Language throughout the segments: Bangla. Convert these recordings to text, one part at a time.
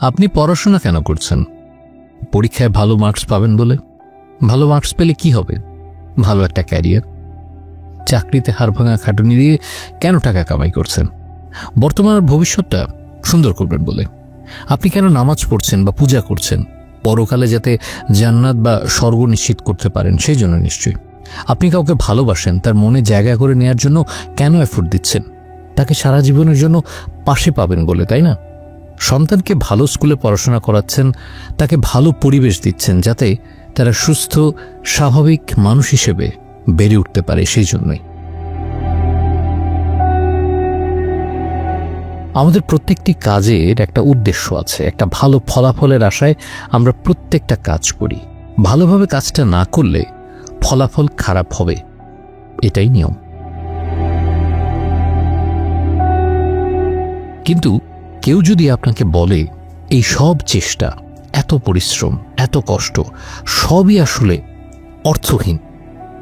আপনি পড়াশোনা কেন করছেন? পরীক্ষায় ভালো মার্কস পাবেন বলে? ভালো মার্কস পেলে কি হবে? ভালো একটা ক্যারিয়ার। চাকরিতে হাড়ভাঙা খাটুনি দিয়ে কেন টাকা কামাই করছেন? বর্তমান আর ভবিষ্যৎটা সুন্দর করবেন বলে। আপনি কেন নামাজ পড়ছেন বা পূজা করছেন? পরকালে যাতে জান্নাত বা স্বর্গ নিশ্চিত করতে পারেন সেই জন্য নিশ্চয়ই। আপনি কাউকে ভালোবাসেন, তার মনে জায়গা করে নেওয়ার জন্য কেন এফোর্ট দিচ্ছেন? তাকে সারা জীবনের জন্য পাশে পাবেন বলে, তাই না? সন্তানকে ভালো স্কুলে পড়াশোনা করাচ্ছেন, তাকে ভালো পরিবেশ দিচ্ছেন যাতে তারা সুস্থ স্বাভাবিক মানুষ হিসেবে বেড়ে উঠতে পারে, সেই জন্যই। আমাদের প্রত্যেকটি কাজের একটা উদ্দেশ্য আছে, একটা ভালো ফলাফলের আশায় আমরা প্রত্যেকটা কাজ করি। ভালোভাবে কাজটা না করলে ফলাফল খারাপ হবে, এটাই নিয়ম। কিন্তু কেউ যদি আপনাকে বলে এই সব চেষ্টা, এত পরিশ্রম, এত কষ্ট সবই আসলে অর্থহীন,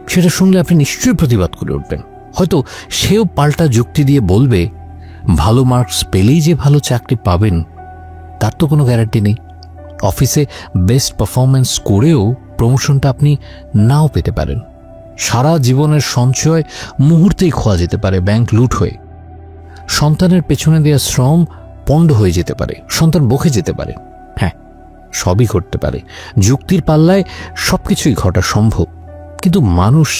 সেটা শুনলে আপনি নিশ্চয়ই প্রতিবাদ করে উঠবেন। হয়তো সেও পাল্টা যুক্তি দিয়ে বলবে, ভালো মার্কস পেলেই যে ভালো চাকরি পাবেন তার তো কোনো গ্যারান্টি নেই। অফিসে বেস্ট পারফরমেন্স করেও প্রমোশনটা আপনি নাও পেতে পারেন। সারা জীবনের সঞ্চয় মুহূর্তেই খোয়া যেতে পারে ব্যাংক লুট হয়ে। সন্তানের পেছনে দেওয়া শ্রম পণ্ড হয়ে যেতে পারে, সন্তান বকে যেতে পারে। হ্যাঁ, সবই ঘটতে পারে। যুক্তির পাল্লায় সবকিছুই ঘটা সম্ভব। কিন্তু মানুষ,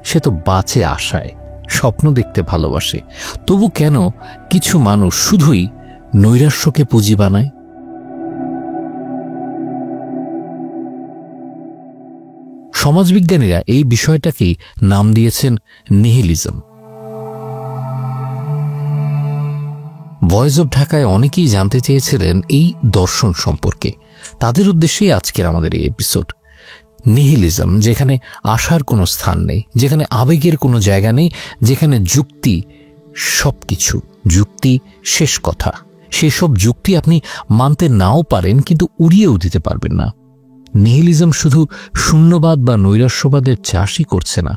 সে তো বাঁচে আশায়, স্বপ্ন দেখতে ভালোবাসে। তবু কেন কিছু মানুষ শুধুই নৈরাশ্যকে পুঁজি বানায়? সমাজবিজ্ঞানীরা এই বিষয়টাকেই নাম দিয়েছেন নিহিলিজম। ভয়েস অব ঢাকায় অনেকেই জানতে চেয়েছিলেন এই দর্শন সম্পর্কে। তাদের উদ্দেশ্যেই আজকের আমাদের এই এপিসোড। নিহিলিজম, যেখানে আশার কোনো স্থান নেই, যেখানে আবেগের কোনো জায়গা নেই, যেখানে যুক্তি সবকিছু, যুক্তি শেষ কথা। সেসব যুক্তি আপনি মানতে নাও পারেন, কিন্তু উড়িয়েও দিতে পারবেন না। নিহিলিজম শুধু শূন্যবাদ বা নৈরাশ্যবাদের চাষই করছে না,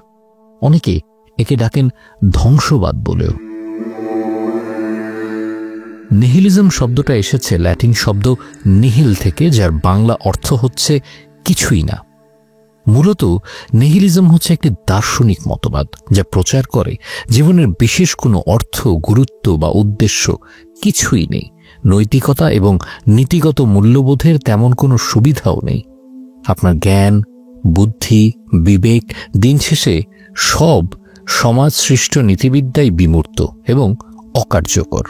অনেকে একে ডাকেন ধ্বংসবাদ বলেও। নিহিলিজম শব্দটা এসেছে ল্যাটিন শব্দ নিহিল থেকে, যার বাংলা অর্থ হচ্ছে কিছুই না। মূলত নিহিলিজম হচ্ছে একটি দার্শনিক মতবাদ যা প্রচার করে জীবনের বিশেষ কোনো অর্থ, গুরুত্ব বা উদ্দেশ্য কিছুই নেই। নৈতিকতা এবং নীতিগত মূল্যবোধের তেমন কোনো সুবিধাও নেই। আপনার জ্ঞান, বুদ্ধি, বিবেক, দিন শেষে সব সমাজ সৃষ্ট নীতিবিদ্যাই বিমূর্ত এবং অকার্যকর।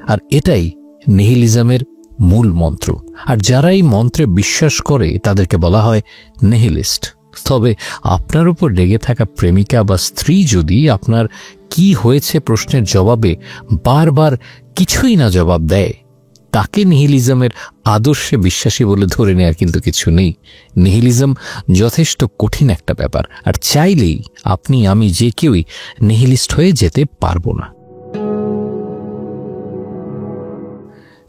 আর এটাই নিহিলিজমের মূল মন্ত্র। আর যারা এই মন্ত্রে বিশ্বাস করে তাদেরকে বলা হয় নিহিলিস্ট। তবে আপনার উপর রেগে থাকা প্রেমিকা বা স্ত্রী যদি আপনার কি হয়েছে প্রশ্নের জবাবে বারবার কিছুই না জবাব দেয়, তাকে নিহিলিজমের আদর্শে বিশ্বাসী বলে ধরে নেওয়ার কিন্তু কিছু নেই। নিহিলিজম যথেষ্ট কঠিন একটা ব্যাপার, আর চাইলেই আপনি, আমি, যে কেউই নিহিলিস্ট হয়ে যেতে পারবো না।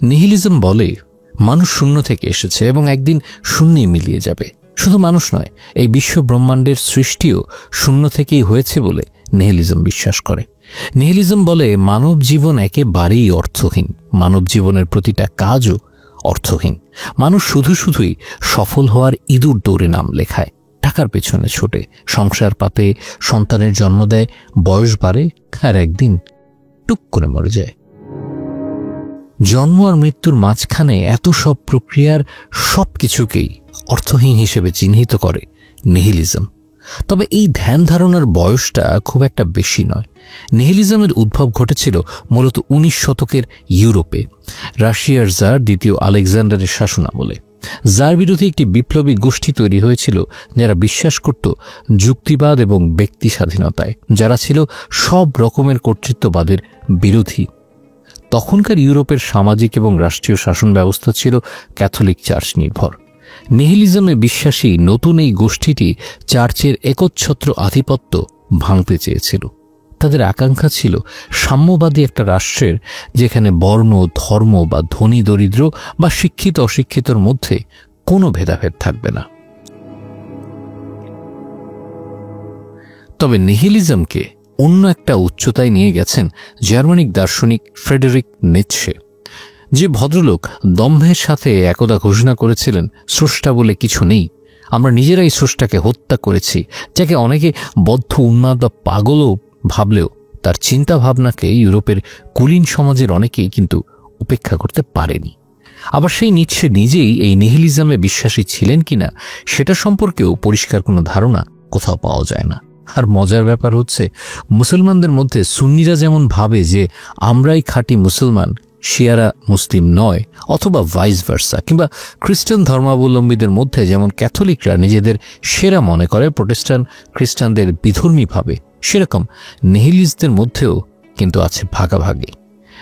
নিহিলিজম বলে মানুষ শূন্য থেকে এসেছে এবং একদিন শূন্যে মিলিয়ে যাবে। শুধু মানুষ নয়, এই বিশ্ব ব্রহ্মাণ্ডের সৃষ্টিও শূন্য থেকেই হয়েছে বলে নিহিলিজম বিশ্বাস করে। নিহিলিজম বলে মানব জীবন একেবারেই অর্থহীন, মানব জীবনের প্রতিটা কাজও অর্থহীন। মানুষ শুধুই সফল হওয়ার ইঁদুর দৌড়ে নাম লেখায়, টাকার পেছনে ছোটে, সংসার পাতে, সন্তানের জন্ম দেয়, বয়স বাড়ে, আর একদিন টুক করে মরে যায়। জন্ম আর মৃত্যুর মাঝখানে এত সব প্রক্রিয়ার সবকিছুকেই অর্থহীন হিসেবে চিহ্নিত করে নিহিলিজম। তবে এই ধ্যান ধারণার বয়সটা খুব একটা বেশি নয়। নিহিলিজমের উদ্ভব ঘটেছিল মূলত 19 শতকের ইউরোপে, রাশিয়ার জার দ্বিতীয় আলেকজান্ডারের শাসনামলে। জার বিরোধী একটি বিপ্লবী গোষ্ঠী তৈরি হয়েছিল যারা বিশ্বাস করত যুক্তিবাদ এবং ব্যক্তি স্বাধীনতায়, যারা ছিল সব রকমের কর্তৃত্ববাদের বিরোধী। তখনকার ইউরোপের সামাজিক এবং রাষ্ট্রীয় শাসন ব্যবস্থা ছিল ক্যাথলিক চার্চ নির্ভর। নিহিলিজমে বিশ্বাসী নতুন এই গোষ্ঠীটি চার্চের একচ্ছত্র আধিপত্য ভাঙতে চেয়েছিল। তাদের আকাঙ্ক্ষা ছিল সাম্যবাদী একটা রাষ্ট্রের, যেখানে বর্ণ, ধর্ম বা ধনী দরিদ্র বা শিক্ষিত অশিক্ষিতর মধ্যে কোনো ভেদাভেদ থাকবে না। তবে নিহিলিজমকে অন্য একটা উচ্চতায় নিয়ে গেছেন জার্মানিক দার্শনিক ফ্রেডেরিক নিৎসে। যে ভদ্রলোক দম্ভের সাথে একদা ঘোষণা করেছিলেন স্রষ্টা বলে কিছু নেই, আমরা নিজেরাই স্রষ্টাকে হত্যা করেছি, যাকে অনেকে বদ্ধ উন্মাদ বা পাগলও ভাবলেও তার চিন্তা ভাবনাকে ইউরোপের কুলীন সমাজের অনেকেই কিন্তু উপেক্ষা করতে পারেনি। আবার সেই নিচ্ছে নিজেই এই নিহিলিজমে বিশ্বাসী ছিলেন কিনা সেটা সম্পর্কেও পরিষ্কার কোনো ধারণা কোথাও পাওয়া যায় না। আর মজার ব্যাপার হচ্ছে, মুসলমানদের মধ্যে সুন্নিরা যেমন ভাবে যে আমরাই খাঁটি মুসলমান, শিয়ারা মুসলিম নয়, অথবা ভাইস ভার্সা, কিংবা খ্রিস্টান ধর্মাবলম্বীদের মধ্যে যেমন ক্যাথলিকরা নিজেদের সেরা মনে করে প্রোটেস্ট্যান্ট খ্রিস্টানদের বিধর্মী ভাবে, সেরকম নিহিলিস্টদের মধ্যেও কিন্তু আছে ভাগাভাগি।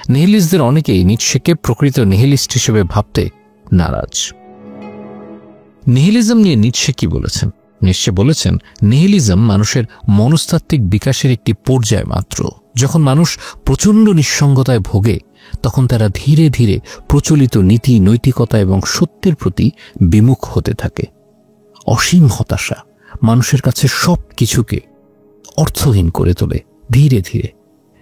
নিহিলিস্টদের অনেকেই নিৎসেকে প্রকৃত নিহিলিস্ট হিসেবে ভাবতে নারাজ। নিহিলিজম নিয়ে নিৎসে কি বলেছেন? নিশ্চয় বলেছেন, নিহিলিজম মানুষের মনস্তাত্ত্বিক বিকাশের একটি পর্যায় মাত্র। যখন মানুষ প্রচণ্ড নিঃসঙ্গতায় ভোগে তখন তারা ধীরে ধীরে প্রচলিত নীতি, নৈতিকতা এবং সত্যের প্রতি বিমুখ হতে থাকে। অসীম হতাশা মানুষের কাছে সব কিছুকে অর্থহীন করে তোলে ধীরে ধীরে।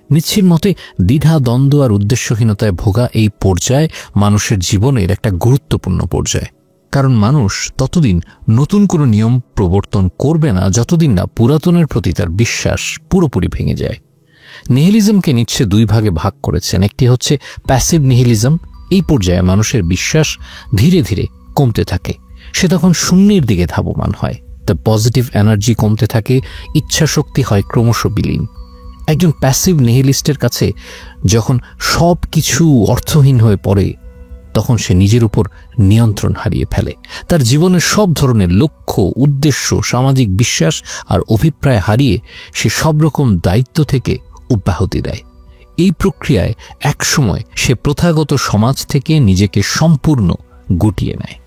নিচ্ছির মতে দ্বিধা, দ্বন্দ্ব আর উদ্দেশ্যহীনতায় ভোগা এই পর্যায় মানুষের জীবনের একটা গুরুত্বপূর্ণ পর্যায়। কারণ মানুষ ততদিন নতুন কোনো নিয়ম প্রবর্তন করবে না যতদিন না পুরাতনের প্রতি তার বিশ্বাস পুরোপুরি ভেঙে যায়। নিহিলিজমকে নিচ্ছে দুই ভাগে ভাগ করেছেন। একটি হচ্ছে প্যাসিভ নিহিলিজম। এই পর্যায়ে মানুষের বিশ্বাস ধীরে ধীরে কমতে থাকে, সে তখন শূন্যের দিকে ধাবমান হয়, তার পজিটিভ এনার্জি কমতে থাকে, ইচ্ছা শক্তি হয় ক্রমশ বিলীন। একজন প্যাসিভ নিহিলিস্টের কাছে যখন সব কিছু অর্থহীন হয়ে পড়ে তখন সে নিজের উপর নিয়ন্ত্রণ হারিয়ে ফেলে, তার জীবনের সব ধরনের লক্ষ্য, উদ্দেশ্য, সামাজিক বিশ্বাস আর অভিপ্রায় হারিয়ে সে সব রকম দায়িত্ব থেকে অব্যাহতি দেয়। এই প্রক্রিয়ায় একসময় সে প্রথাগত সমাজ থেকে নিজেকে সম্পূর্ণ গুটিয়ে নেয়।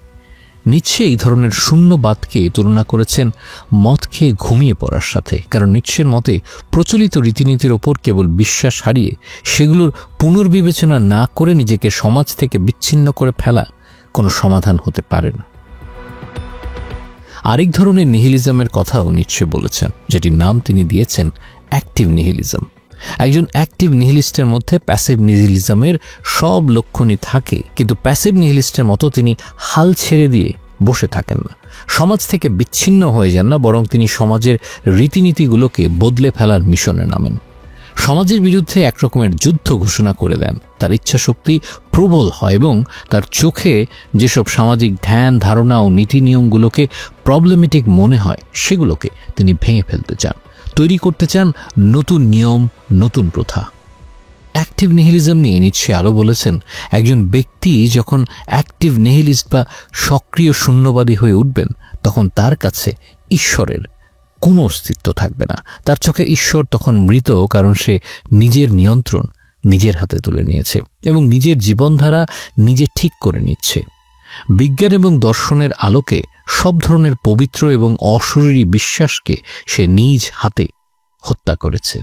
নিচ্ছে এই ধরনের শূন্যবাদকে তুলনা করেছেন মদ খেয়ে ঘুমিয়ে পড়ার সাথে। কারণ নিচ্ছের মতে প্রচলিত রীতিনীতির ওপর কেবল বিশ্বাস হারিয়ে সেগুলোর পুনর্বিবেচনা না করে নিজেকে সমাজ থেকে বিচ্ছিন্ন করে ফেলা কোনো সমাধান হতে পারে না। আরেক ধরনের নিহিলিজমের কথাও নিচ্ছে বলেছেন, যেটির নাম তিনি দিয়েছেন অ্যাক্টিভ নিহিলিজম। একজন অ্যাক্টিভ নিহিলিস্টের মধ্যে প্যাসিভ নিহিলিজমের সব লক্ষণই থাকে, কিন্তু প্যাসিভ নিহিলিস্টের মতো তিনি হাল ছেড়ে দিয়ে বসে থাকেন না, সমাজ থেকে বিচ্ছিন্ন হয়ে যান না, বরং তিনি সমাজের রীতিনীতিগুলোকে বদলে ফেলার মিশনে নামেন। সমাজের বিরুদ্ধে একরকমের যুদ্ধ ঘোষণা করে দেন। তার ইচ্ছাশক্তি প্রবল হয় এবং তার চোখে যেসব সামাজিক ধ্যান, ধারণা ও নীতি নিয়মগুলোকে প্রবলেমেটিক মনে হয় সেগুলোকে তিনি ভেঙে ফেলতে চান, তৈরি করতে চান নতুন নিয়ম, নতুন প্রথা। অ্যাক্টিভ নিহিলিজম নিয়ে নিচ্ছে আরও বলেছেন, একজন ব্যক্তি যখন অ্যাক্টিভ নিহিলিস্ট বা সক্রিয় শূন্যবাদী হয়ে উঠবেন তখন তার কাছে ঈশ্বরের কোনো অস্তিত্ব থাকবে না। তার চোখে ঈশ্বর তখন মৃত, কারণ সে নিজের নিয়ন্ত্রণ নিজের হাতে তুলে নিয়েছে এবং নিজের জীবনধারা নিজে ঠিক করে নিচ্ছে। বিজ্ঞান এবং দর্শনের আলোকে সব ধরনের পবিত্র এবং অশরীরী বিশ্বাসকে সে নিজ হাতে হত্যা করেছে।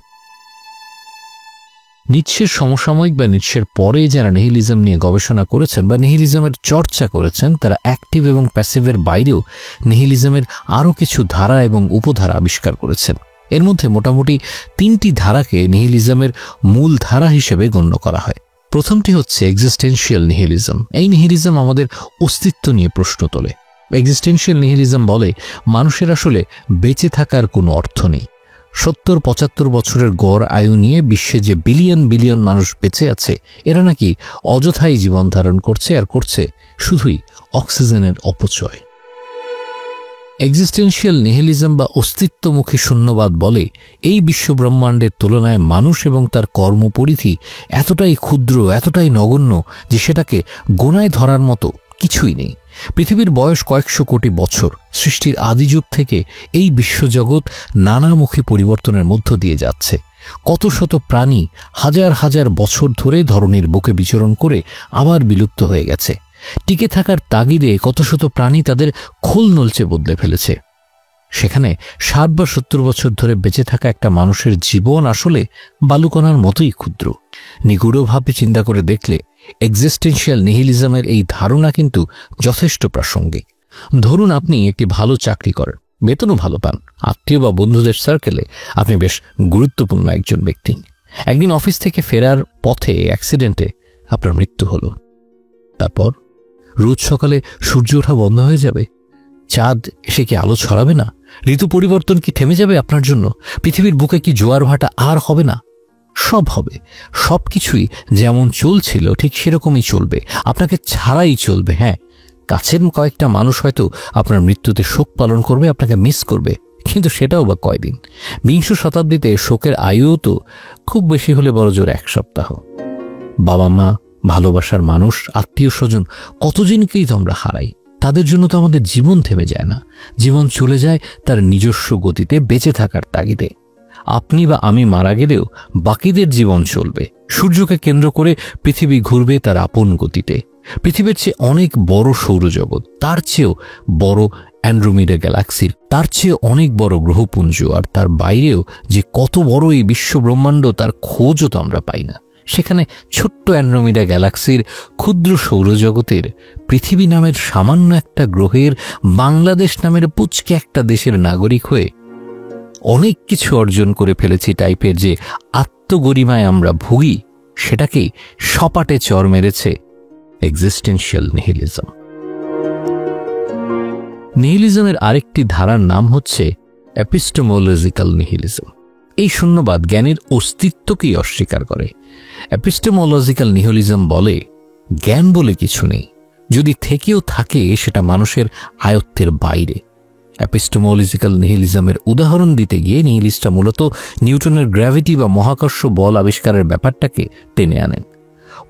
নিৎসের সমসাময়িক বা নিৎসের পরে যারা নিহিলিজম নিয়ে গবেষণা করেছেন বা নিহিলিজমের চর্চা করেছেন, তারা অ্যাক্টিভ এবং প্যাসিভের বাইরেও নিহিলিজমের আরও কিছু ধারা এবং উপধারা আবিষ্কার করেছেন। এর মধ্যে মোটামুটি 3টি ধারাকে নিহিলিজমের মূল ধারা হিসেবে গণ্য করা হয়। প্রথমটি হচ্ছে এক্সিস্টেন্সিয়াল নিহিলিজম। এই নিহিলিজম আমাদের অস্তিত্ব নিয়ে প্রশ্ন তোলে। এক্সিস্টেন্সিয়াল নিহিলিজম বলে মানুষের আসলে বেঁচে থাকার কোনো অর্থ নেই। 70-75 বছরের গড় আয়ু নিয়ে বিশ্বে যে বিলিয়ন বিলিয়ন মানুষ বেঁচে আছে, এরা নাকি অযথাই জীবন ধারণ করছে আর করছে শুধুই অক্সিজেনের অপচয়। এক্সিস্টেন্সিয়াল নিহিলিজম বা অস্তিত্বমুখী শূন্যবাদ বলে এই বিশ্বব্রহ্মাণ্ডের তুলনায় মানুষ এবং তার কর্মপরিধি এতটাই ক্ষুদ্র, এতটাই নগণ্য যে সেটাকে গোনায় ধরার মতো কিছুই নেই। পৃথিবীর বয়স কয়েকশো কোটি বছর। সৃষ্টির আদিযুগ থেকে এই বিশ্বজগৎ নানামুখী পরিবর্তনের মধ্য দিয়ে যাচ্ছে। কত শত প্রাণী হাজার হাজার বছর ধরে ধরনীর বুকে বিচরণ করে আবার বিলুপ্ত হয়ে গেছে। টিকে থাকার তাগিদে কত শত প্রাণী তাদের খোল নলচে বদলে ফেলেছে। সেখানে 60 বা 70 বছর ধরে বেঁচে থাকা একটা মানুষের জীবন আসলে বালুকণার মতোই ক্ষুদ্র। নিগূঢ়ভাবে চিন্তা করে দেখলে এক্সিস্টেন্সিয়াল নিহিলিজমের এই ধারণা কিন্তু যথেষ্ট প্রাসঙ্গিক। ধরুন আপনি একটি ভালো চাকরি করেন, বেতনও ভালো পান, আত্মীয় বা বন্ধুদের সার্কেলে আপনি বেশ গুরুত্বপূর্ণ একজন ব্যক্তি। একদিন অফিস থেকে ফেরার পথে অ্যাক্সিডেন্টে আপনার মৃত্যু হলো। তারপর রোজ সকালে সূর্য ওঠা বন্ধ হয়ে যাবে? চাঁদ এসে কি আলো ছড়াবে না? ঋতু পরিবর্তন কি থেমে যাবে আপনার জন্য? পৃথিবীর বুকে কি জোয়ার ভাটা আর হবে না? সব হবে। সবকিছুই যেমন চলছিল ঠিক সেরকমই চলবে, আপনাকে ছাড়াই চলবে। হ্যাঁ, কাছের কয়েকটা মানুষ হয়তো আপনার মৃত্যুতে শোক পালন করবে, আপনাকে মিস করবে, কিন্তু সেটাও বা কয়দিন? বিংশ শতাব্দীতে শোকের আয়ুও তো খুব বেশি হলে বড় জোর 1 সপ্তাহ। বাবা মা, ভালোবাসার মানুষ, আত্মীয় স্বজন, কতজনকেই তো আমরা হারাই। তাদের জন্য তো আমাদের জীবন থেমে যায় না, জীবন চলে যায় তার নিজস্ব গতিতে, বেঁচে থাকার তাগিদে। আপনি বা আমি মারা গেলেও বাকিদের জীবন চলবে। সূর্যকে কেন্দ্র করে পৃথিবী ঘুরবে তার আপন গতিতে। পৃথিবীর চেয়ে অনেক বড় সৌরজগৎ, তার চেয়েও বড় অ্যান্ড্রোমিডা গ্যালাক্সির, তার চেয়ে অনেক বড় গ্রহপুঞ্জ, আর তার বাইরেও যে কত বড় এই বিশ্ব ব্রহ্মাণ্ড, তার খোঁজও তো আমরা পাই না। সেখানে ছোট্ট অ্যান্ড্রোমিডা গ্যালাক্সির ক্ষুদ্র সৌরজগতের পৃথিবী নামের সামান্য একটা গ্রহের বাংলাদেশ নামের পুচকে একটা দেশের নাগরিক হয়ে অনেক কিছু অর্জন করে ফেলেছি টাইপের যে আত্মগরিমায় আমরা ভুগি, সেটাকেই সপাটে চর মেরেছে এক্সিস্টেনশিয়াল নিহিলিজম। নিহিলিজমের আরেকটি ধারার নাম হচ্ছে এপিস্টেমোলজিক্যাল নিহিলিজম। এই শূন্যবাদ জ্ঞানের অস্তিত্বকেই অস্বীকার করে। এপিস্টেমোলজিক্যাল নিহিলিজম বলে জ্ঞান বলে কিছু নেই, যদি থেকেও থাকে সেটা মানুষের আয়ত্তের বাইরে। এপিস্টেমোলজিক্যাল নিহিলিজমের উদাহরণ দিতে গিয়ে নিহিলিস্টরা মূলত নিউটনের গ্র্যাভিটি বা মহাকর্ষ বল আবিষ্কারের ব্যাপারটাকে টেনে আনেন।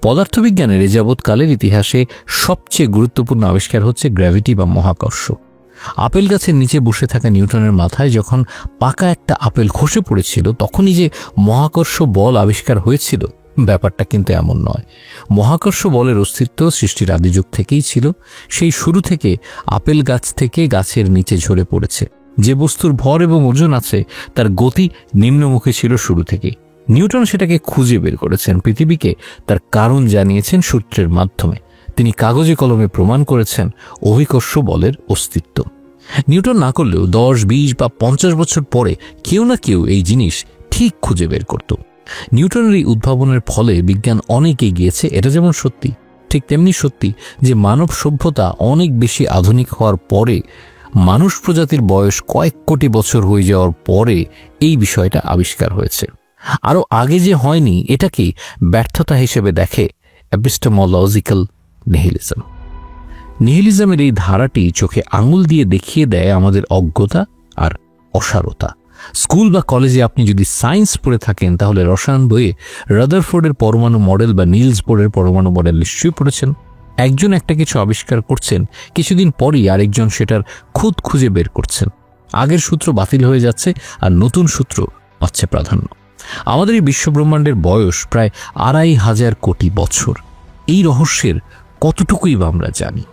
পদার্থবিজ্ঞানের এ যাবৎকালের ইতিহাসে সবচেয়ে গুরুত্বপূর্ণ আবিষ্কার হচ্ছে গ্র্যাভিটি বা মহাকর্ষ। আপেল গাছের নিচে বসে থাকা নিউটনের মাথায় যখন পাকা একটা আপেল খসে পড়েছিল, তখনই যে মহাকর্ষ বল আবিষ্কার হয়েছিল, ব্যাপারটা কিন্তু এমন নয়। মহাকর্ষ বলের অস্তিত্ব সৃষ্টির আদিযুগ থেকেই ছিল। সেই শুরু থেকে আপেল গাছ থেকে গাছের নিচে ঝরে পড়েছে। যে বস্তুর ভর এবং ওজন আছে তার গতি নিম্নমুখী ছিল শুরু থেকে। নিউটন সেটাকে খুঁজে বের করেছেন, পৃথিবীকে তার কারণ জানিয়েছেন সূত্রের মাধ্যমে। তিনি কাগজে কলমে প্রমাণ করেছেন অভিকর্ষ বলের অস্তিত্ব। নিউটন না করলেও 10, 20 বা 50 বছর পরে কেউ না কেউ এই জিনিস ঠিক খুঁজে বের করত। নিউটনের এই উদ্ভাবনের ফলে বিজ্ঞান অনেক এগিয়েছে, এটা যেমন সত্যি, ঠিক তেমনি সত্যি যে মানব সভ্যতা অনেক বেশি আধুনিক হওয়ার পরে, মানুষ প্রজাতির বয়স কয়েক কোটি বছর হয়ে যাওয়ার পরে এই বিষয়টা আবিষ্কার হয়েছে। আরও আগে যে হয়নি, এটাকেই ব্যর্থতা হিসেবে দেখে এপিস্টেমোলজিক্যাল নিহিলিজম। নিহিলিজমের এই ধারাটি চোখে আঙুল দিয়ে দেখিয়ে দেয় আমাদের অজ্ঞতা আর অসারতা। স্কুল বা কলেজে আপনি যদি সায়েন্স পড়ে থাকেন, তাহলে রসায়ন বইয়ে রাদারফোর্ডের পরমাণু মডেল বা নিলস বোরের পরমাণু মডেল নিশ্চয়ই পড়েছেন। একজন একটা কিছু আবিষ্কার করছেন, কিছুদিন পরই আরেকজন সেটার খুঁত খুঁজে বের করছেন। আগের সূত্র বাতিল হয়ে যাচ্ছে আর নতুন সূত্র পাচ্ছে প্রাধান্য। আমাদের এই বিশ্বব্রহ্মাণ্ডের বয়স প্রায় 2500 কোটি বছর। এই রহস্যের কতটুকুই বা আমরা জানি?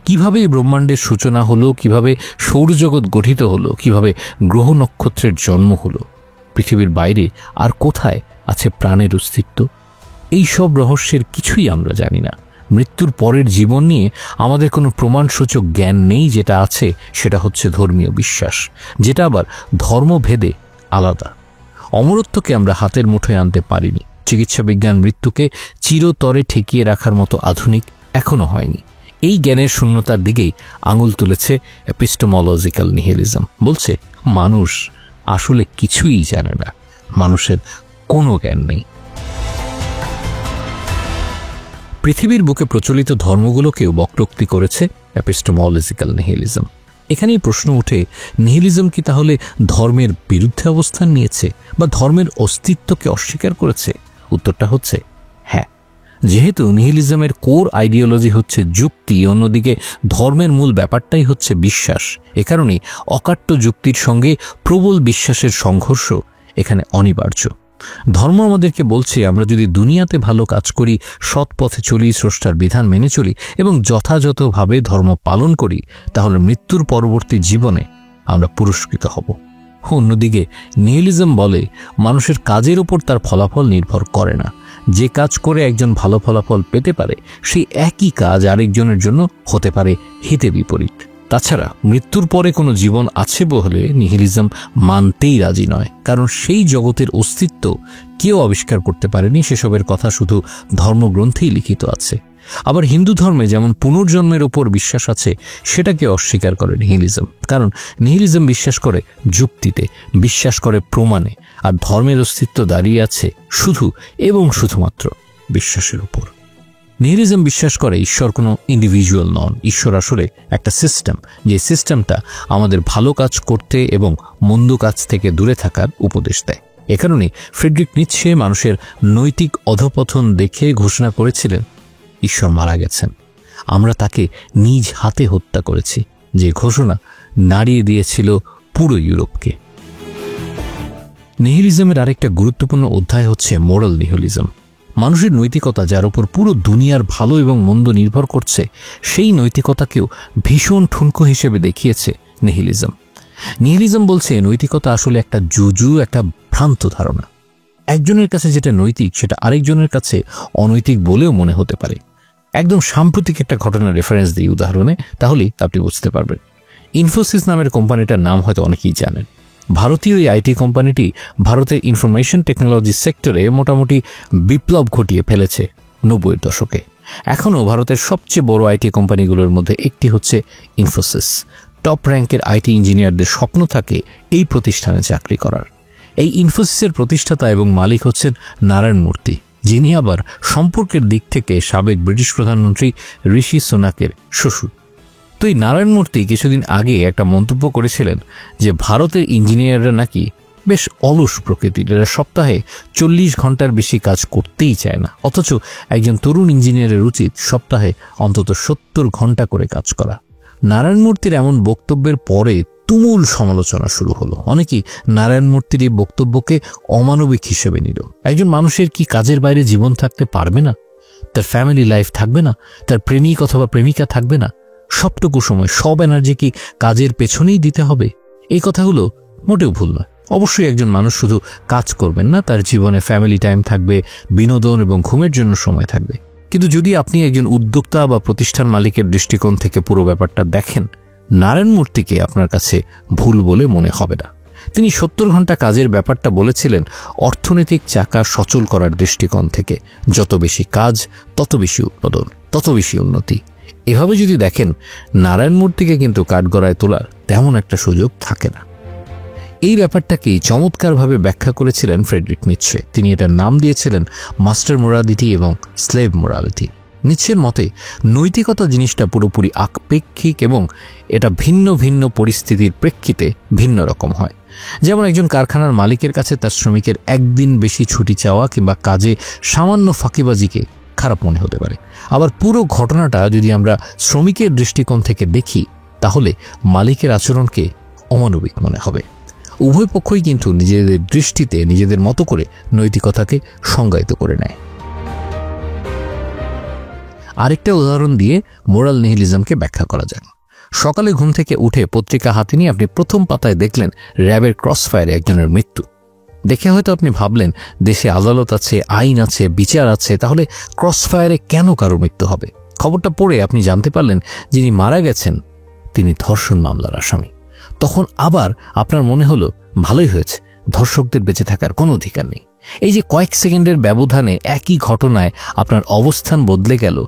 কিভাবে এই ব্রহ্মাণ্ডের সূচনা হলো, কিভাবে সৌরজগৎ গঠিত হলো, কিভাবে গ্রহ নক্ষত্রের জন্ম হলো, পৃথিবীর বাইরে আর কোথায় আছে প্রাণের অস্তিত্ব? এই সব রহস্যের কিছুই আমরা জানি না। মৃত্যুর পরের জীবন নিয়ে আমাদের কোনো প্রমাণসূচক জ্ঞান নেই। যেটা আছে সেটা হচ্ছে ধর্মীয় বিশ্বাস, যেটা আবার ধর্মভেদে আলাদা। অমরত্বকে আমরা হাতের মুঠোয় আনতে পারিনি। চিকিৎসা বিজ্ঞান মৃত্যুকে চিরতরে ঠেকিয়ে রাখার মতো আধুনিক এখনো হয়নি। এই জ্ঞানের শূন্যতার দিকেই আঙুল তুলেছে এপিস্টেমোলজিক্যাল নিহিলিজম। বলছে মানুষ আসলে কিছুই জানে না, মানুষের কোনো জ্ঞান নেই। পৃথিবীর বুকে প্রচলিত ধর্মগুলোকেও বক্রোক্তি করেছে এপিস্টেমোলজিক্যাল নিহিলিজম। এখানেই প্রশ্ন ওঠে, নিহিলিজম কি তাহলে ধর্মের বিরুদ্ধে অবস্থান নিয়েছে বা ধর্মের অস্তিত্বকে অস্বীকার করেছে? উত্তরটা হচ্ছে হ্যাঁ। যেহেতু নিহিলিজমের কোর আইডিওলজি হচ্ছে যুক্তি, অন্যদিকে ধর্মের মূল ব্যাপারটাই হচ্ছে বিশ্বাস। এ কারণেই অকাট্য যুক্তির সঙ্গে প্রবল বিশ্বাসের সংঘর্ষ এখানে অনিবার্য। ধর্ম আমাদেরকে বলছে আমরা যদি দুনিয়াতে ভালো কাজ করি, সৎ পথে চলি, স্রষ্টার বিধান মেনে চলি এবং যথাযথভাবে ধর্ম পালন করি, তাহলে মৃত্যুর পরবর্তী জীবনে আমরা পুরস্কৃত হব। অন্যদিকে নিহিলিজম বলে মানুষের কাজের উপর তার ফলাফল নির্ভর করে না। যে কাজ করে একজন ভালো ফলাফল পেতে পারে, সেই একই কাজ আরেকজনের জন্য হতে পারে হিতে বিপরীত। তাছাড়া মৃত্যুর পরে কোনো জীবন আছে বলে নিহিলিজম মানতেই রাজি নয়, কারণ সেই জগতের অস্তিত্ব কেউ আবিষ্কার করতে পারেনি। সেসবের কথা শুধু ধর্মগ্রন্থেই লিখিত আছে। আবার হিন্দু ধর্মে যেমন পুনর্জন্মের উপর বিশ্বাস আছে, সেটাকে অস্বীকার করে নিহিলিজম। কারণ নিহিলিজম বিশ্বাস করে যুক্তিতে, বিশ্বাস করে প্রমাণে, আর ধর্মের অস্তিত্ব দাঁড়িয়ে আছে শুধু এবং শুধুমাত্র বিশ্বাসের উপর। নিহিলিজম বিশ্বাস করে ঈশ্বর কোনো ইন্ডিভিজুয়াল নন, ঈশ্বর আসলে একটা সিস্টেম, যে সিস্টেমটা আমাদের ভালো কাজ করতে এবং মন্দ কাজ থেকে দূরে থাকার উপদেশ দেয়। এ কারণে ফ্রেডরিক নিৎসে মানুষের নৈতিক অধঃপতন দেখে ঘোষণা করেছিলেন, ঈশ্বর মারা গেছেন, আমরা তাকে নিজ হাতে হত্যা করেছি, যে ঘোষণা নাড়িয়ে দিয়েছিল পুরো ইউরোপকে। নিহিলিজমের আরেকটা গুরুত্বপূর্ণ অধ্যায় হচ্ছে মোরাল নিহিলিজম। মানুষের নৈতিকতা, যার উপর পুরো দুনিয়ার ভালো এবং মন্দ নির্ভর করছে, সেই নৈতিকতাকেও ভীষণ ঠুনকো হিসেবে দেখিয়েছে নিহিলিজম। নিহিলিজম বলছে নৈতিকতা আসলে একটা জুজু, একটা ভ্রান্ত ধারণা। একজনের কাছে যেটা নৈতিক, সেটা আরেকজনের কাছে অনৈতিক বলেও মনে হতে পারে। একদম সাম্প্রতিক একটা ঘটনার রেফারেন্স দিই উদাহরণে, তাহলেই আপনি বুঝতে পারবেন। ইনফোসিস নামের কোম্পানিটার নাম হয়তো অনেকেই জানেন। ভারতীয় এই আইটি কোম্পানিটি ভারতের ইনফরমেশন টেকনোলজি সেক্টরে মোটামুটি বিপ্লব ঘটিয়ে ফেলেছে 90-এর দশকে। এখনও ভারতের সবচেয়ে বড় আইটি কোম্পানিগুলোর মধ্যে একটি হচ্ছে ইনফোসিস। টপ র্যাঙ্কের আইটি ইঞ্জিনিয়ারদের স্বপ্ন থাকে এই প্রতিষ্ঠানে চাকরি করার। এই ইনফোসিসের প্রতিষ্ঠাতা এবং মালিক হচ্ছেন নারায়ণ মূর্তি, যিনি আবার সম্পর্কের দিক থেকে সাবেক ব্রিটিশ প্রধানমন্ত্রী ঋষি সুনাকের শ্বশুর। তো এই নারায়ণ মূর্তি কিছুদিন আগে একটা মন্তব্য করেছিলেন যে ভারতের ইঞ্জিনিয়াররা নাকি বেশ অলস প্রকৃতির, এরা সপ্তাহে 40 ঘন্টার বেশি কাজ করতেই চায় না, অথচ একজন তরুণ ইঞ্জিনিয়ারের উচিত সপ্তাহে অন্তত 70 ঘন্টা করে কাজ করা। নারায়ণ মূর্তির এমন বক্তব্যের পরে তুমুল সমালোচনা শুরু হলো। অনেকেই নারায়ণ মূর্তির এই বক্তব্যকে অমানবিক হিসেবে নিল। একজন মানুষের কি কাজের বাইরে জীবন থাকতে পারবে না? তার ফ্যামিলি লাইফ থাকবে না? তার প্রেমিক অথবা প্রেমিকা থাকবে না? সবটুকু সময়, সব এনার্জি কি কাজের পেছনেই দিতে হবে? এই কথাগুলো মোটেও ভুল নয়। অবশ্যই একজন মানুষ শুধু কাজ করবেন না, তার জীবনে ফ্যামিলি টাইম থাকবে, বিনোদন এবং ঘুমের জন্য সময় থাকবে। কিন্তু যদি আপনি একজন উদ্যোক্তা বা প্রতিষ্ঠান মালিকের দৃষ্টিকোণ থেকে পুরো ব্যাপারটা দেখেন, নারায়ণ মূর্তিকে আপনার কাছে ভুল বলে মনে হবে না। তিনি 70 ঘন্টা কাজের ব্যাপারটা বলেছিলেন অর্থনৈতিক চাকা সচল করার দৃষ্টিকোণ থেকে। যত বেশি কাজ, তত বেশি উৎপাদন, তত বেশি উন্নতি। এভাবে যদি দেখেন, নারায়ণ মূর্তিকে কিন্তু কাঠগড়ায় তোলার তেমন একটা সুযোগ থাকে না। এই ব্যাপারটাকেই চমৎকারভাবে ব্যাখ্যা করেছিলেন ফ্রেডরিক নিৎসে। তিনি এটার নাম দিয়েছিলেন মাস্টার মোরালিটি এবং স্লেভ মোরালিটি। নিৎসের মতে নৈতিকতা জিনিসটা পুরোপুরি আপেক্ষিক এবং এটা ভিন্ন ভিন্ন পরিস্থিতির প্রেক্ষিতে ভিন্ন রকম হয়। যেমন একজন কারখানার মালিকের কাছে তার শ্রমিকের একদিন বেশি ছুটি চাওয়া কিংবা কাজে সামান্য ফাঁকিবাজিকে খারাপ মনে হতে পারে। আবার পুরো ঘটনাটা যদি আমরা শ্রমিকের দৃষ্টিকোণ থেকে দেখি, তাহলে মালিকের আচরণকে অমানবিক মনে হবে। উভয় পক্ষই কিন্তু নিজেদের দৃষ্টিতে নিজেদের মতো করে নৈতিকতাকে সংজ্ঞায়িত করে নেয়। আরেকটা উদাহরণ দিয়ে মোরাল নিহিলিজমকে ব্যাখ্যা করা যায়। সকালে ঘুম থেকে উঠে পত্রিকা হাতে নিয়ে আপনি প্রথম পাতায় দেখলেন র্যাবের ক্রসফায়ারে একজনের মৃত্যু। দেখে হয়তো আপনি ভাবলেন, দেশে আদালত আছে, আইন আছে, বিচার আছে, তাহলে ক্রসফায়ারে কেন কারো মৃত্যু হবে? খবরটা পড়ে আপনি জানতে পারলেন যিনি মারা গেছেন তিনি ধর্ষণ মামলার আসামি। তখন আবার আপনার মনে হলো, ভালোই হয়েছে, ধর্ষকদের বেঁচে থাকার কোনো অধিকার নেই। এই যে কয়েক সেকেন্ডের ব্যবধানে একই ঘটনায় আপনার অবস্থান বদলে গেল,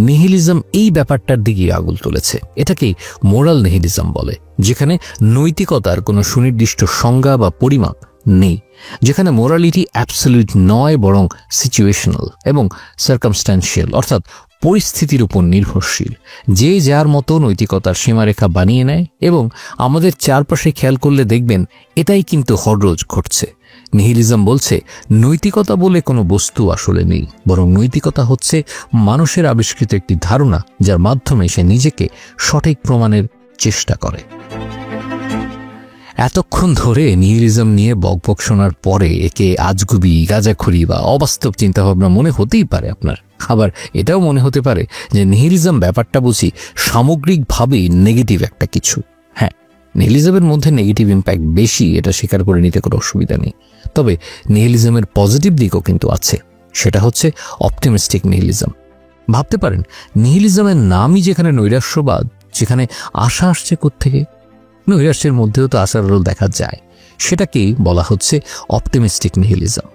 নিহিলিজম এই ব্যাপারটার দিকে আঙুল তুলেছে। এটাকেই মোরাল নিহিলিজম বলে, যেখানে নৈতিকতার কোনো সুনির্দিষ্ট সংজ্ঞা বা পরিমাপ নেই, যেখানে মোরালিটি অ্যাবসলিউট নয়, বরং সিচুয়েশনাল এবং সার্কামস্ট্যান্সিয়াল, অর্থাৎ পরিস্থিতির উপর নির্ভরশীল। যে যার মতো নৈতিকতার সীমারেখা বানিয়ে নেয় এবং আমাদের চারপাশে খেয়াল করলে দেখবেন এটাই কিন্তু হররোজ ঘটছে। নিহিলিজম বলছে নৈতিকতা বলে কোনো বস্তু আসলে নেই, বরং নৈতিকতা হচ্ছে মানুষের আবিষ্কৃত একটি ধারণা, যার মাধ্যমে সে নিজেকে সঠিক প্রমাণের চেষ্টা করে। এতক্ষণ ধরে নিহিলিজম নিয়ে বকবক শোনার পরে একে আজগুবি, গাঁজাখুরি বা অবাস্তব চিন্তাভাবনা মনে হতেই পারে আপনার। আবার এটাও মনে হতে পারে যে নিহিলিজম ব্যাপারটা বুঝি সামগ্রিকভাবেই নেগেটিভ একটা কিছু। হ্যাঁ, নিহিলিজমের মধ্যে নেগেটিভ ইম্প্যাক্ট বেশি, এটা স্বীকার করে নিতে কোনো অসুবিধা নেই। তবে নিহিলিজমের পজিটিভ দিকও কিন্তু আছে, সেটা হচ্ছে অপটিমিস্টিক নিহিলিজম। ভাবতে পারেন, নিহিলিজমের নামই যেখানে নৈরাশ্যবাদ, যেখানে আশা আসছে কোত্থেকে? নৈরাশ্যের মধ্যেও তো আশার আলো দেখা যায়, সেটাকেই বলা হচ্ছে অপটিমিস্টিক নিহিলিজম।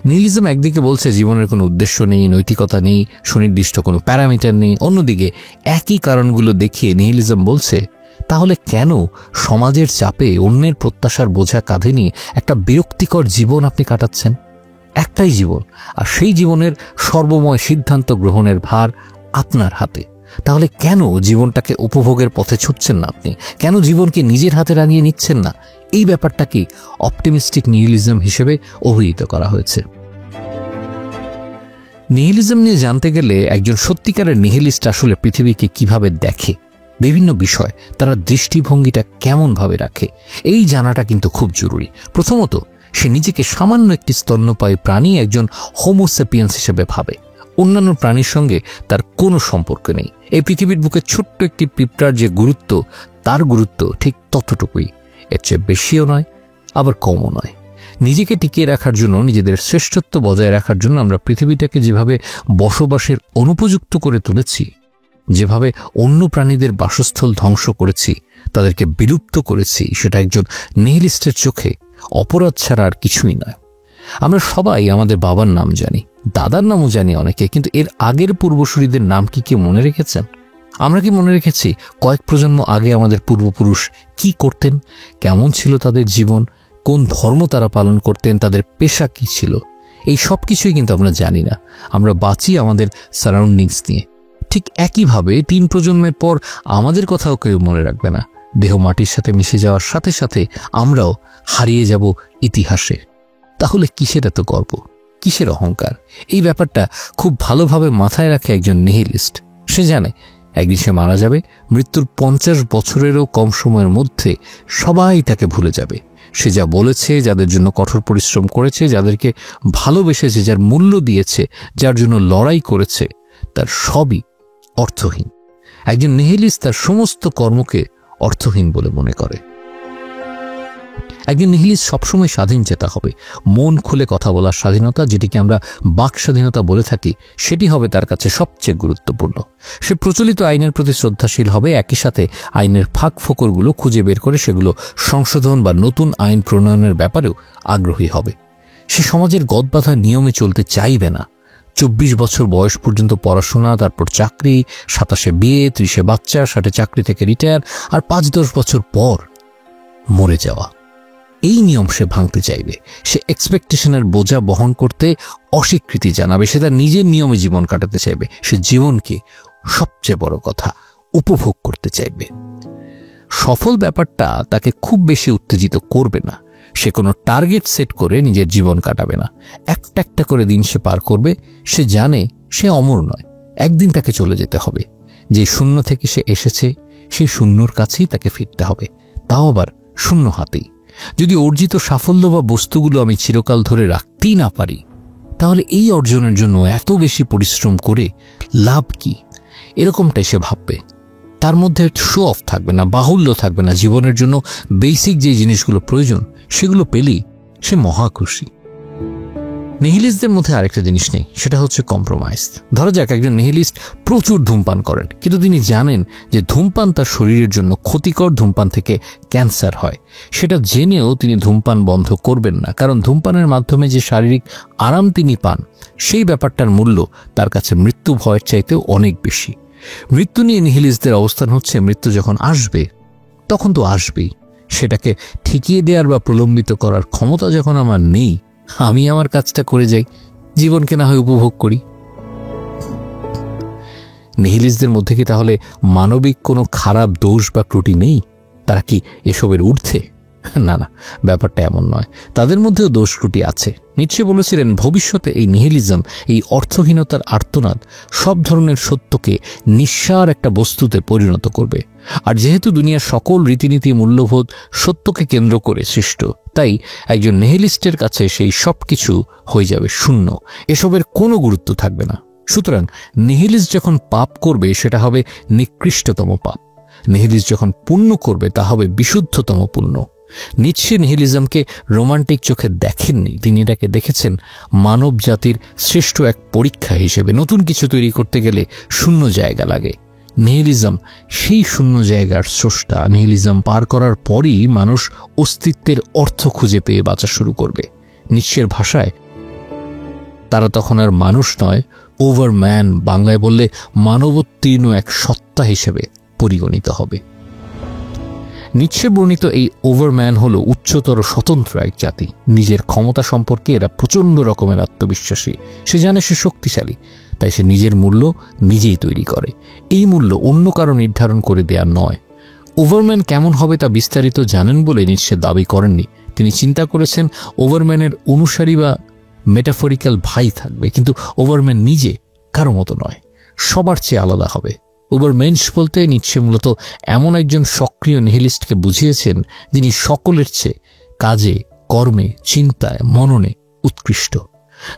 নিহিলিজম একদিকে বলছে জীবনের কোনো উদ্দেশ্য নেই, নৈতিকতা নেই, সুনির্দিষ্ট কোনো প্যারামিটার নেই। অন্যদিকে একই কারণগুলো দেখিয়ে নিহিলিজম বলছে তাহলে কেন সমাজের চাপে অন্যের প্রত্যাশার বোঝা কাঁধে নিয়ে একটা বিরক্তিকর জীবন আপনি কাটাচ্ছেন? একটাই জীবন, আর সেই জীবনের সর্বময় সিদ্ধান্ত গ্রহণের ভার আপনার হাতে। তাহলে কেন জীবনটাকে উপভোগের পথে ছুটছেন না আপনি? কেন জীবনকে নিজের হাতে রাঙিয়ে নিচ্ছেন না? এই ব্যাপারটাকে অপটিমিস্টিক নিহিলিজম হিসেবে অভিহিত করা হয়েছে। নিহিলিজম নিয়ে জানতে গেলে একজন সত্যিকারের নিহিলিস্ট আসলে পৃথিবীকে কিভাবে দেখে, বিভিন্ন বিষয় তারা দৃষ্টিভঙ্গিটা কেমন ভাবে রাখে, এই জানাটা কিন্তু খুব জরুরি। প্রথমত, সে নিজেকে সামান্য একটি স্তন্যপায়ী প্রাণী, একজন হোমোসেপিয়েন্স হিসেবে ভাবে। অন্যান্য প্রাণীর সঙ্গে তার কোনো সম্পর্ক নেই। এই পৃথিবীর বুকে ছোট্ট একটি পিঁপড়ার যে গুরুত্ব, তার গুরুত্ব ঠিক ততটুকুই, এর চেয়ে বেশিও নয় আবার কমও নয়। নিজেকে টিকিয়ে রাখার জন্য, নিজেদের শ্রেষ্ঠত্ব বজায় রাখার জন্য আমরা পৃথিবীটাকে যেভাবে বসবাসের অনুপযুক্ত করে তুলেছি, যেভাবে অন্য প্রাণীদের বাসস্থল ধ্বংস করেছি, তাদেরকে বিলুপ্ত করেছি, সেটা একজন নিহিলিস্টের চোখে অপরাধ ছাড়া আর কিছুই নয়। আমরা সবাই আমাদের বাবার নাম জানি, দাদার নামও জানি অনেকে, কিন্তু এর আগের পূর্বসূরীদের নাম কি কেউ মনে রেখেছেন? আমরা কি মনে রেখেছি কয়েক প্রজন্ম আগে আমাদের পূর্বপুরুষ কি করতেন, কেমন ছিল তাদের জীবন, কোন ধর্ম তারা পালন করতেন, তাদের পেশা কি ছিল? এই সব কিছুই কিন্তু আমরা জানি না। আমরা বাঁচি আমাদের সারাউন্ডিংস নিয়ে। ঠিক একইভাবে 3 প্রজন্মের পর আমাদের কথাও কেউ মনে রাখবে না। দেহ মাটির সাথে মিশে যাওয়ার সাথে সাথে আমরাও হারিয়ে যাব ইতিহাসে। তাহলে কিসের এত গর্ব, কিসের অহংকার? এই ব্যাপারটা খুব ভালোভাবে মাথায় রাখে একজন নিহিলিস্ট। সে জানে একদিন সে মারা যাবে, মৃত্যুর 50 বছরেরও কম সময়ের মধ্যে সবাই তাকে ভুলে যাবে। সে যা বলেছে, যাদের জন্য কঠোর পরিশ্রম করেছে, যাদেরকে ভালোবেসেছে, যার মূল্য দিয়েছে, যার জন্য লড়াই করেছে, তার সবই অর্থহীন। একজন নিহিলিস্ট তার সমস্ত কর্মকে অর্থহীন বলে মনে করে। একজন নিহিলিস্ট সবসময় স্বাধীন চেতা হবে। মন খুলে কথা বলার স্বাধীনতা, যেটিকে আমরা বাক স্বাধীনতা বলে থাকি, সেটি হবে তার কাছে সবচেয়ে গুরুত্বপূর্ণ। সে প্রচলিত আইনের প্রতি শ্রদ্ধাশীল হবে, একই সাথে আইনের ফাঁক ফোকরগুলো খুঁজে বের করে সেগুলো সংশোধন বা নতুন আইন প্রণয়নের ব্যাপারেও আগ্রহী হবে। সে সমাজের গদবাঁধা নিয়মে চলতে চাইবে না। 24 বছর বয়স পর্যন্ত পড়াশোনা, তারপর চাকরি, 27-এ বিয়ে, 30-এ বাচ্চা, 60-এ চাকরি থেকে রিটায়ার, আর 5-10 বছর পর মরে যাওয়া। এই নিয়ম সে ভাঙতে চাইবে। সে এক্সপেকটেশনের বোঝা বহন করতে অস্বীকৃতি জানাবে। সে তার নিজের নিয়মে জীবন কাটাতে চাইবে। সে জীবনকে, সবচেয়ে বড় কথা, উপভোগ করতে চাইবে। সফল ব্যাপারটা তাকে খুব বেশি উত্তেজিত করবে না। সে কোনো টার্গেট সেট করে নিজের জীবন কাটাবে না। একটা একটা করে দিন সে পার করবে। সে জানে সে অমর নয়, একদিন তাকে চলে যেতে হবে। যে শূন্য থেকে সে এসেছে, সেই শূন্যর কাছেই তাকে ফিরতে হবে, তাও আবার শূন্য হাতেই। যদি অর্জিত সাফল্য বা বস্তুগুলো আমি চিরকাল ধরে রাখতেই না পারি, তাহলে এই অর্জনের জন্য এত বেশি পরিশ্রম করে লাভ কি? এরকমটাই সে ভাববে। তার মধ্যে শো অফ থাকবে না, বাহুল্য থাকবে না। জীবনের জন্য বেসিক যে জিনিসগুলো প্রয়োজন, সেগুলো পেলেই সে মহা খুশি। নিহিলিস্টদের মধ্যে আরেকটা জিনিস নেই, সেটা হচ্ছে কম্প্রোমাইজ। ধরা যাক একজন নিহিলিস্ট প্রচুর ধূমপান করেন, কিন্তু তিনি জানেন যে ধূমপান তার শরীরের জন্য ক্ষতিকর, ধূমপান থেকে ক্যান্সার হয়। সেটা জেনেও তিনি ধূমপান বন্ধ করবেন না, কারণ ধূমপানের মাধ্যমে যে শারীরিক আরাম তিনি পান, সেই ব্যাপারটার মূল্য তার কাছে মৃত্যু ভয়ের চাইতেও অনেক বেশি। মৃত্যু নিয়ে নিহিলিস্টদের অবস্থান হচ্ছে, মৃত্যু যখন আসবে তখন তো আসবেই। সেটাকে ঠেকিয়ে দেওয়ার বা প্রলম্বিত করার ক্ষমতা যখন আমার নেই, আমি আমার কাজটা করে যাই, জীবনকে না হয় উপভোগ করি। নিহিলিস্টদের মধ্যে কি তাহলে মানবিক কোনো খারাপ দোষ বা ত্রুটি নেই? তারা কি এসবের ঊর্ধ্বে? না না, ব্যাপারটা এমন নয়। তাদের মধ্যেও দোষ ত্রুটি আছে। নিশ্চয় বলেছিলেন, ভবিষ্যতে এই নিহিলিজম, এই অর্থহীনতার আর্তনাদ সব ধরনের সত্যকে নিঃসার একটা বস্তুতে পরিণত করবে। আর যেহেতু দুনিয়ার সকল রীতিনীতি মূল্যবোধ সত্যকে কেন্দ্র করে সৃষ্ট, তাই একজন নিহিলিস্টের কাছে সেই সব কিছু হয়ে যাবে শূন্য। এসবের কোনো গুরুত্ব থাকবে না। সুতরাং নিহিলিস্ট যখন পাপ করবে, সেটা হবে নিকৃষ্টতম পাপ। নিহিলিস্ট যখন পুণ্য করবে, তা হবে বিশুদ্ধতম পুণ্য। নিৎসে নিহিলিজমকে রোমান্টিক চোখে দেখেননি, তিনি এটাকে দেখেছেন মানব জাতির শ্রেষ্ঠ এক পরীক্ষা হিসেবে। নতুন কিছু তৈরি করতে গেলে শূন্য জায়গা লাগে। নিহিলিজম সেই শূন্য জায়গার স্রষ্টা। নিহিলিজম পার করার পরই মানুষ অস্তিত্বের অর্থ খুঁজে পেয়ে বাঁচা শুরু করবে। নিৎসের ভাষায়, তারা তখন আর মানুষ নয়, ওভারম্যান, বাংলায় বললে মানবোত্তীর্ণ এক সত্তা হিসেবে পরিগণিত হবে। নিচ্ছে বর্ণিত এই ওভারম্যান হলো উচ্চতর স্বতন্ত্র এক জাতি। নিজের ক্ষমতা সম্পর্কে এরা প্রচণ্ড রকমের আত্মবিশ্বাসী। সে জানে সে শক্তিশালী, তাই সে নিজের মূল্য নিজেই তৈরি করে। এই মূল্য অন্য কারো নির্ধারণ করে দেয়া নয়। ওভারম্যান কেমন হবে তা বিস্তারিত জানেন বলে নিচ্ছে দাবি করেননি। তিনি চিন্তা করেছেন ওভারম্যানের অনুসারী বা মেটাফরিক্যাল ভাই থাকবে, কিন্তু ওভারম্যান নিজে কারো মতো নয়, সবার চেয়ে আলাদা হবে। ওভারমেন্স বলতে নিচ্ছে মূলত এমন একজন সক্রিয় নিহিলিস্টকে বুঝিয়েছেন যিনি সকলের চেয়ে কাজে, কর্মে, চিন্তায়, মননে উৎকৃষ্ট।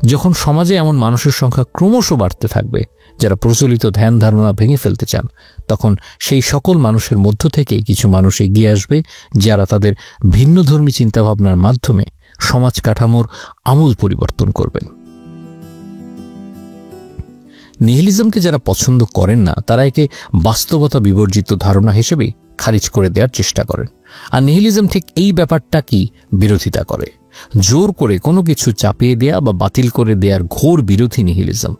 যখন সমাজে এমন মানুষের সংখ্যা ক্রমশ বাড়তে থাকবে যারা প্রচলিত ধ্যান ধারণা ভেঙে ফেলতে চান, তখন সেই সকল মানুষের মধ্য থেকেই কিছু মানুষ এগিয়ে আসবে যারা তাদের ভিন্নধর্মী চিন্তাভাবনার মাধ্যমে সমাজ কাঠামোর আমূল পরিবর্তন করবেন। নিহিলিজমকে যারা পছন্দ করেন না তারা একে বাস্তবতা বিবর্জিত ধারণা হিসেবে খারিজ করে দেওয়ার চেষ্টা করেন। আর নিহিলিজম ঠিক এই ব্যাপারটা কি বিরোধিতা করে। জোর করে কোনো কিছু চাপিয়ে দেয়া বা বাতিল করে দেওয়ার ঘোর বিরোধী নিহিলিজম।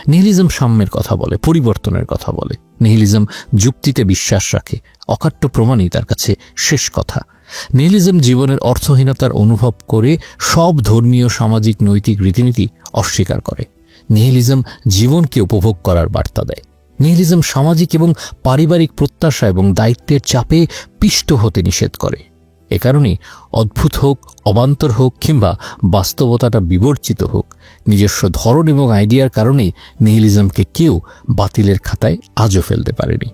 নিহিলিজম সাম্যের কথা বলে, পরিবর্তনের কথা বলে। নিহিলিজম যুক্তিতে বিশ্বাস রাখে, অকাট্য প্রমাণই তার কাছে শেষ কথা। নিহিলিজম জীবনের অর্থহীনতার অনুভব করে সব ধর্মীয়, সামাজিক, নৈতিক রীতিনীতি অস্বীকার করে। নিহিলিজম জীবনকে উপভোগ করার বার্তা দেয়। নিহিলিজম সামাজিক এবং পারিবারিক প্রত্যাশা এবং দায়িত্বের চাপে পিষ্ট হতে নিষেধ করে। এ কারণেই অদ্ভুত হোক, অবান্তর হোক কিংবা বাস্তবতাটা বিবর্জিত হোক, নিজস্ব ধরন এবং আইডিয়ার কারণেই নিহিলিজমকে কেউ বাতিলের খাতায় আজও ফেলতে পারেনি।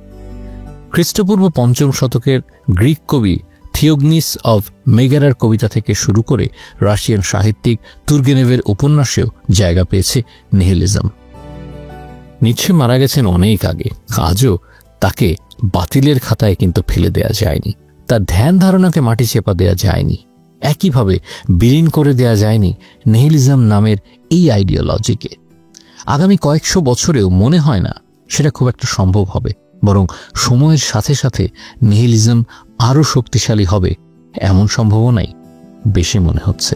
খ্রিস্টপূর্ব ৫ম শতকের গ্রিক কবি থিওগনিস অব মেগারার কবিতা থেকে শুরু করে রাশিয়ান সাহিত্যিক তুর্গেনেভের উপন্যাসেও জায়গা পেয়েছে নিহিলিজম। নিচ্ছে মারা গেছেন অনেক আগে, আজও তাকে বাতিলের খাতায় কিন্তু ফেলে দেয়া যায়নি। তার ধ্যান ধারণাকে মাটি চেপা দেয়া যায়নি, একইভাবে বিলীন করে দেয়া যায়নি নিহিলিজম নামের এই আইডিওলজিকে। আগামী কয়েকশো বছরেও মনে হয় না সেটা খুব একটা সম্ভব হবে, বরং সময়ের সাথে সাথে নিহিলিজম আরও শক্তিশালী হবে এমন সম্ভাবনাই বেশি মনে হচ্ছে।